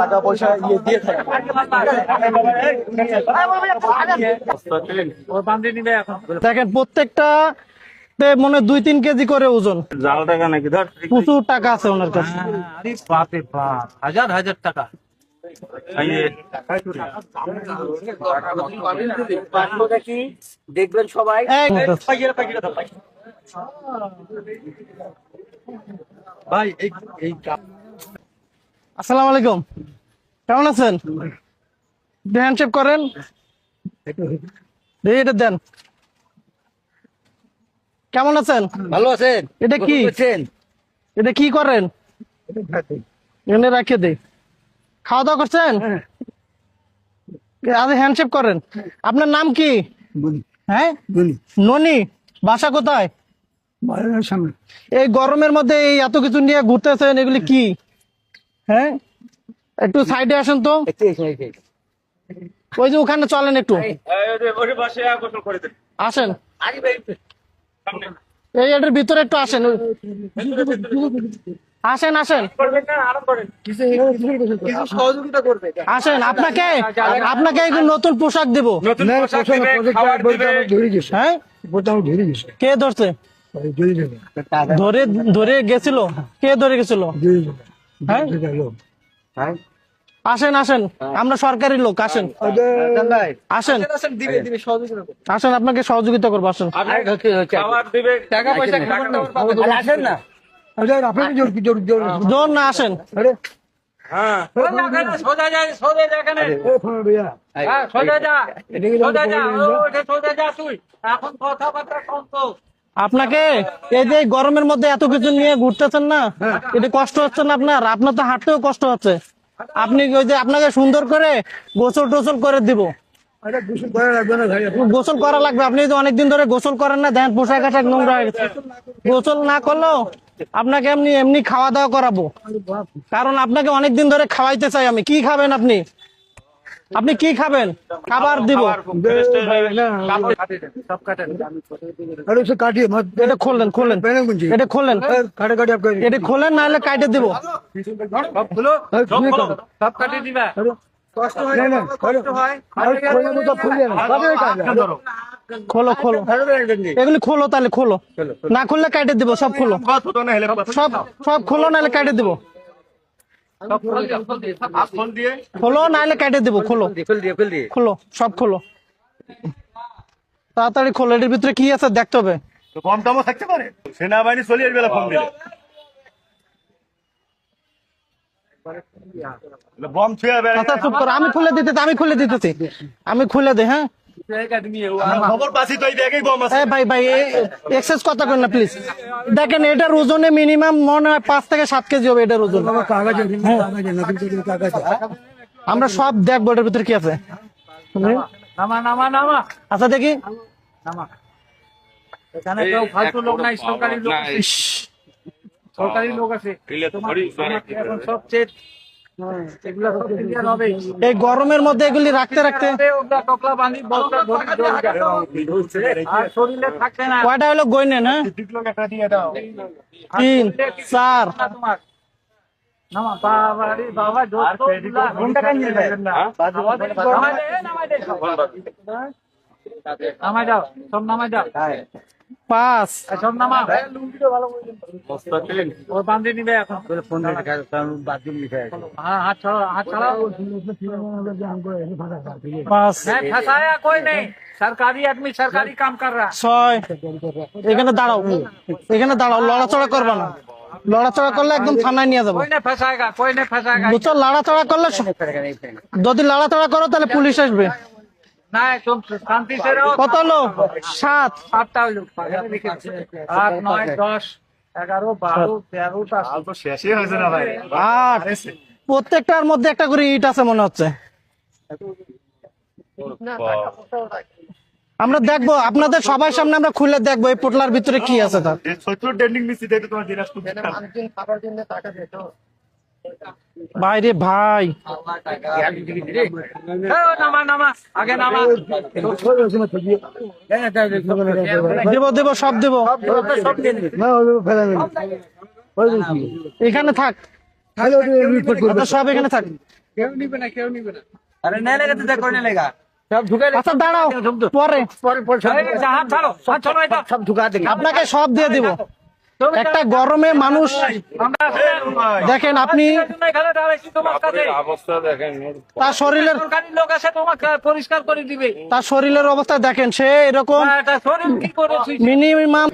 টাকা পয়সা দিয়ে থাকে। দেখেন প্রত্যেকটা মনে 2-3 কেজি করে ওজন। জাল টাকা নাকি ধর প্রচুর টাকা আছে ওনার কাছে। বাপরে বাপ, হাজার হাজার টাকা। দেখবেন সবাই। ভাই এই আসসালামু আলাইকুম, কেমন আছেন? হ্যান্ডশেক করেন, এটা দেন। কেমন আছেন? ভালো আছেন? এটা কি? এটা কি করেন? এখানে রাখিয়ে দেই। খাওয়া দাওয়া করছেন? আরে হ্যান্ডশেক করেন। আপনার নাম কি? হ্যাঁ, ননি। বাসা কোথায়? সামনে। এই গরমের মধ্যে এই এত কিছু নিয়ে ঘুরতেছেন, এগুলি কি? হ্যাঁ, একটু সাইডে আসেন তো। ওই যে ওখানে চলেন একটু, আসেন। এই এটার ভিতরে একটু আসেন, আসেন আসেন সহযোগিতা করবে। আসেন। আপনাকে আপনাকে একটু নতুন পোশাক দিব। হ্যাঁ, কে ধরছে? ধরে ধরে গেছিল? কে ধরে গেছিল? হ্যাঁ, আসেন আসেন, আমরা সরকারি লোক। আসেন আসেন আসেন, আপনাকে সহযোগিতা করবো। আসেন। টাকা পয়সা আসেন না, জোর না, আসেন। সোজা যায়, সোজা যা, এখানে সোজা যা, সোজা যা, সোজা যা তুই। এখন কথাবার্তা কম তো। আপনাকে এই যে গরমের মধ্যে এত কিছু নিয়ে ঘুরতেছেন না, এটা কষ্ট হচ্ছে না আপনার? আপনার তো হাঁটতেও কষ্ট হচ্ছে। আপনি ওই যে আপনাকে সুন্দর করে গোসল টোসল করে দিব। গোসল করা লাগবে। আপনি তো অনেকদিন ধরে গোসল করেন না, দেন পোশাক আশাক নোংরা হয়ে গেছে। গোসল না করলেও আপনাকে এমনি এমনি খাওয়া দাওয়া করাবো, কারণ আপনাকে অনেকদিন ধরে খাওয়াইতে চাই আমি। কি খাবেন আপনি? আপনি কি খাবেন? খাবার দিব। এটা খোলেন, খোলেন, এটা খোলেন, এটা খোলেন, নাহলে কাটে দিব। সব কাটিয়ে দিবা। খোলো খোলো, এগুলি খোলো, তাহলে খোলো। না খুললে কাটে দিব। সব খোলো, সব সব খোলো, নাহলে কাটে দিব। খোলো, নাহলে কেটে দেবো। খোলো খোলো, সব খোলো, তাড়াতাড়ি খোলো। এটার ভিতরে কি আছে দেখতে হবে। কম দামও থাকতে পারে, সেনাবাহিনী চলে আসবে ফোন দিলে। বম ছুঁয়ে আচ্ছা চুপ করো, আমি খুলে দিতেছি, আমি খুলে দিতেছি, আমি খুলে দে। হ্যাঁ, খবর পাচ্ছি তো এই ব্যাগেই বম আছে। ভাই ভাই এক্সেস কথা করেন না প্লিজ। দেখেন এটার ওজনে মিনিমাম মনে হয় 5 থেকে 7 কেজি হবে এটার ওজন। আমরা সব দেখবো এটার ভিতরে কি আছে। নামা নামা নামা। আচ্ছা দেখি। নামা। এখানে কেউ ফালতু লোক নাই, সরকারি লোক আছে। সরকারি লোক আছে। এখন সব চেট। এগুলা সব ক্লিয়ার হবে। এই গরমের মধ্যে এগুলি রাখতে রাখতে ওটা টকলা বাঁধি বলটা ধরে আর শরীরে থাকে না। কয়টা হলো গইনেন? হ্যাঁ, 3 4। তোমার নামা বাবারে বাবা, যত ঘন্টা কান নিয়ে যায় না। নামাই দাও, সব নামাই দাও। 5 সব নামা। ও বাঁধে নিবে এখন। हाँ हाथ छोड़ो, हाथ छोड़ो। 5 मैं फंसाया कोई नहीं, सरकारी आदमी सरकारी काम कर रहा। 6। এখানে দাঁড়াও, এখানে দাঁড়াও, লড়াচড়া করবা না। লড়াচড়া করলে একদম থানায় নিয়ে যাবো। कोई नहीं फंसाएगा, कोई नहीं फंसाएगा। বুঝছো, লড়াচড়া করলে যদি লড়াচড়া করো তাহলে পুলিশ আসবে। ना तुम शांति से रहो। কত হলো? 7। 7টা হলো। 8 9 10 11 12 13টা তো শেষই হয়েছে না ভাই। 8। প্রত্যেকটার মধ্যে একটা করে ইট আছে মনে হচ্ছে। আমরা দেখবো, আপনাদের সবার সামনে আমরা খুলে দেখবো এই পোটলার ভিতরে কি আছে। তার বাইরে ভাই, नामा नामा आगे नामा। দেব দেব, সব দেব। এখানে থাক, আচ্ছা, সব এখানে থাক। अरे नहीं लेगा तो देखो नहीं लेगा सब ढुके আচ্ছা দাঁড়াও, পরে हाथ छोड़ो এটা सब ঢুকা দেবে আপনাকে সব দিয়ে দিব। একটা গরমে মানুষ দেখেন, আপনি এখানে দাঁড়াইছি তোমার কাছে অবস্থা দেখেন। তার শরীরের সরকারি লোক আছে তোমাকে পরিষ্কার করে দিবে তার শরীরের অবস্থা দেখেন, সে এরকম এটা শরীর কি করে শুইছে? মিনিমাম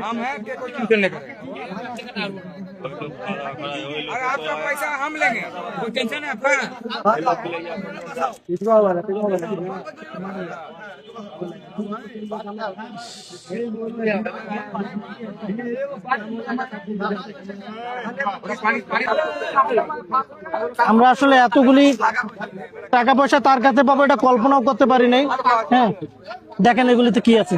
हम हैं कि कोई टेंशन नहीं करें। अरे आपका पैसा हम लेंगे, कोई टेंशन है आपका? আমরা আসলে এতগুলি টাকা পয়সা তার কাছে পাবো এটা কল্পনাও করতে পারি নাই। হ্যাঁ, দেখেন এগুলিতে কি আছে।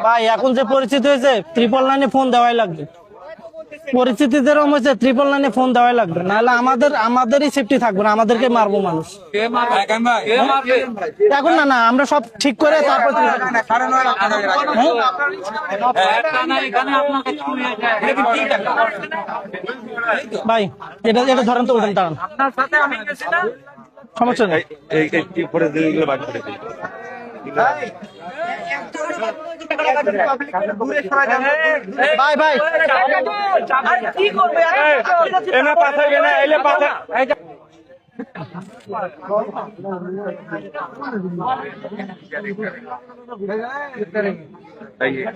ভাই এখন যে পরিস্থিতি হয়েছে 999 ফোন দেওয়াই লাগবে। পরিস্থিতি যেরকম হয়েছে 999 ফোন দেওয়াই লাগবে, নাহলে আমাদেরই সেফটি থাকবে না, আমাদেরকে মারবো মানুষ। এখন না না, আমরা সব ঠিক করে তারপর ভাই এটা এটা ধরেন তো, ওঠেন, দাঁড়ান, আপনার সাথে আমি গেছি না সমস্যা নেই। এই পরে দিনগুলো বাদ করে দিই। ভাই ভাই কি করবে এনে পাঠাইবে না, এলে পাঠা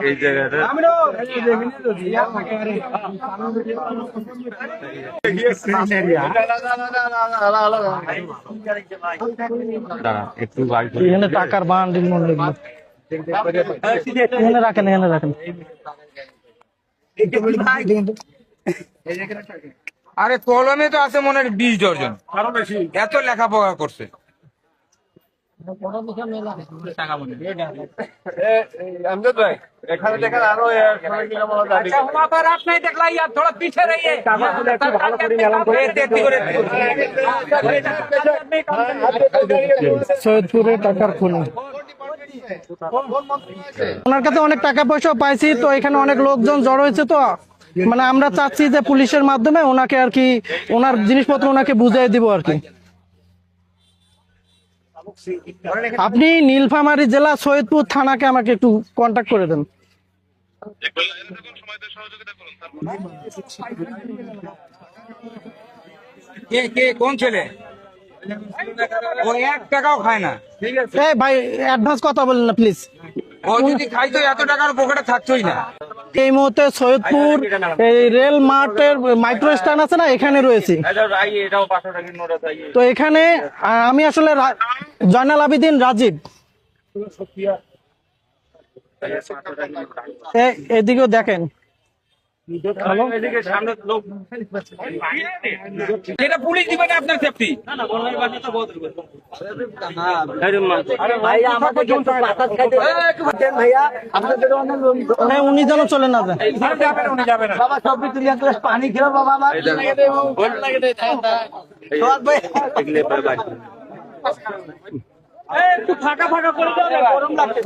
এই জায়গাটা একটু এখানে টাকার বান্ডিল মনে লাগলো, এখানে রাখেন, এখানে রাখেন। আরে কলমে তো আছে মনে হয় 20 ডজন, এত লেখাপড়া করছে। আমজাদ ভাই এখানে দেখেন আরো अच्छा वहाँ पर आप नहीं दिखलाई आप थोड़ा पीछे रहिए সৈয়দপুরে টাকার খুনি, ওনার কাছে অনেক টাকা পয়সা পাইছি, তো এখানে অনেক লোকজন জড়ো হয়েছে, তো মানে আমরা চাচ্ছি যে পুলিশের মাধ্যমে ওনাকে আর কি ওনার জিনিসপত্র ওনাকে বুঝিয়ে দিব আর কি। আপনি নীলফামারী জেলা সৈয়দপুর থানাকে আমাকে একটু কন্ট্যাক্ট করে দেন। কে কে কোন ছেলে? ও 1 টাকাও খায় না। এই ভাই অ্যাডভান্স কথা বলেন না প্লিজ। ও যদি খাইতো এত টাকার পকেটে থাকতোই না। এই মুহূর্তে সৈয়দপুর এই রেল মার্টের মাইক্রো স্ট্যান্ড আছে না, এখানে রয়েছে। তো এখানে আমি আসলে জয়নাল আবেদিন রাজীব, এদিকেও দেখেন। এটা পুলিশ দিবে না আপনার সেফটি। উনি যেন চলে না যায়। पानी खिलाओ बाबा একটু ফাঁকা ফাঁকা করে দাও না, গরম লাগছে।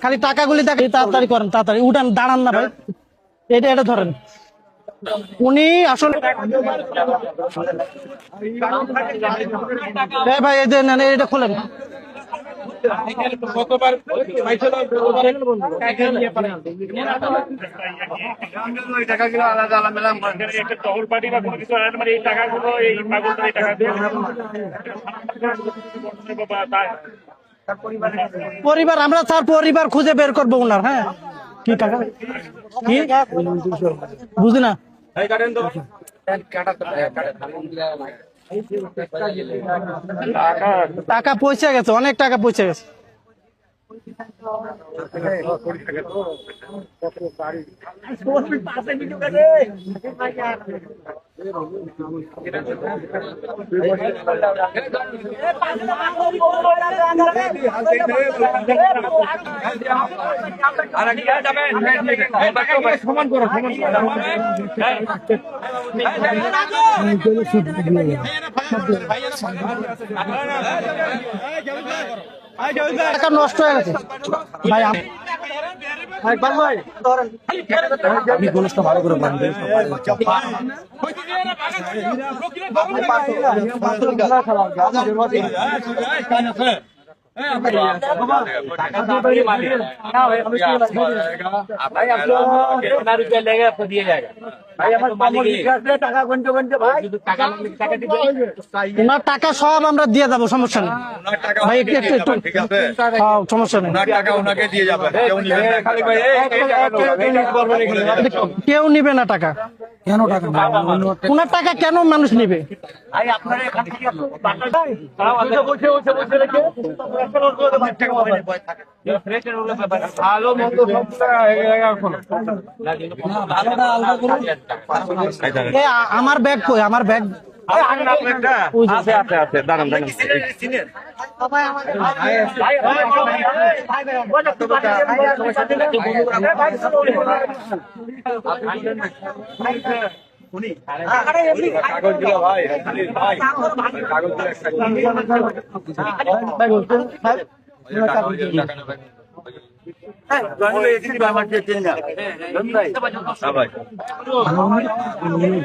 খালি টাকাগুলি দেখে, তাড়াতাড়ি করেন, তাড়াতাড়ি উঠান, দাঁড়ান না ভাই, এটা এটা ধরেন। উনি আসলে ভাই এই যে নেন, এটা খোলেন। টাকাগুলো আলাদা আলাদা একটা টহল পার্টি বা কোনো কিছু মানে এই টাকাগুলো এই পাগলটা এই টাকা দিয়ে পরিবার আমরা স্যার পরিবার খুঁজে বের করবো ওনার। হ্যাঁ কি টাকা কি বুঝি না, টাকা পয়সা গেছে, অনেক টাকা পয়সা গেছে। সমান করো, সমান টাকা নষ্ট হয়ে গেছে ভাই। আপনি গোলসটা ভালো করে বাঁধবেন। ওনার টাকা সব আমরা দিয়ে যাবো, সমস্যা নেই ভাই। একটু একটু একটু হ্যাঁ, সমস্যা নেই, কেউ নিবে না টাকা। কেন টাকা ওনার টাকা কেন মানুষ নিবে? আমার ব্যাগ কই? আমার ব্যাগ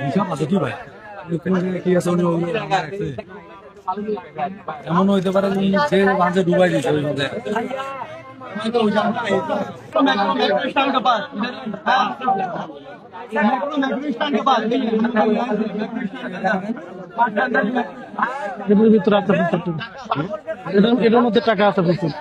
হিসাব আছে কি ভাই? কি আছে এমন হইতে পারে যে মাঝে ডুবাই দিচ্ছে ওই মাঝে। ভিতরে আছে, এটার মধ্যে টাকা আছে প্রচুর।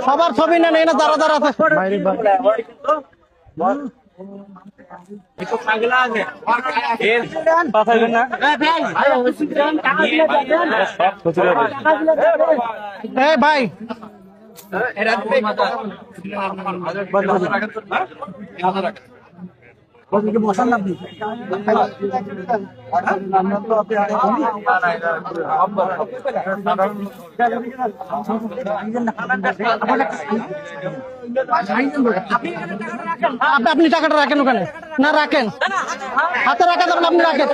সবার ছবি না নেই না, দাঁড়া দাঁড়া বাইরে ভাই। আপনি টাকাটা রাখেন ওখানে, না রাখেন হাতে রাখা যাবেন, আপনি রাখেন।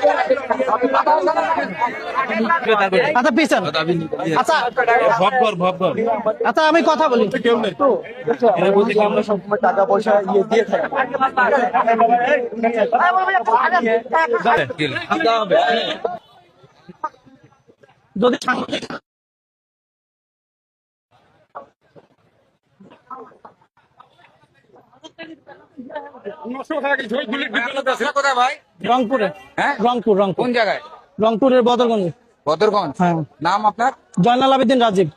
আচ্ছা পিছন, আচ্ছা আচ্ছা আমি কথা বলি। আমরা সবসময় টাকা পয়সা দিয়ে থাকি। যদি কোথায় ভাই? রংপুরে। হ্যাঁ, রংপুর কোন জায়গায়? রংপুরের বদরগঞ্জ। বদরগঞ্জ। হ্যাঁ। নাম আপনার? জয়নাল আবেদিন রাজীব।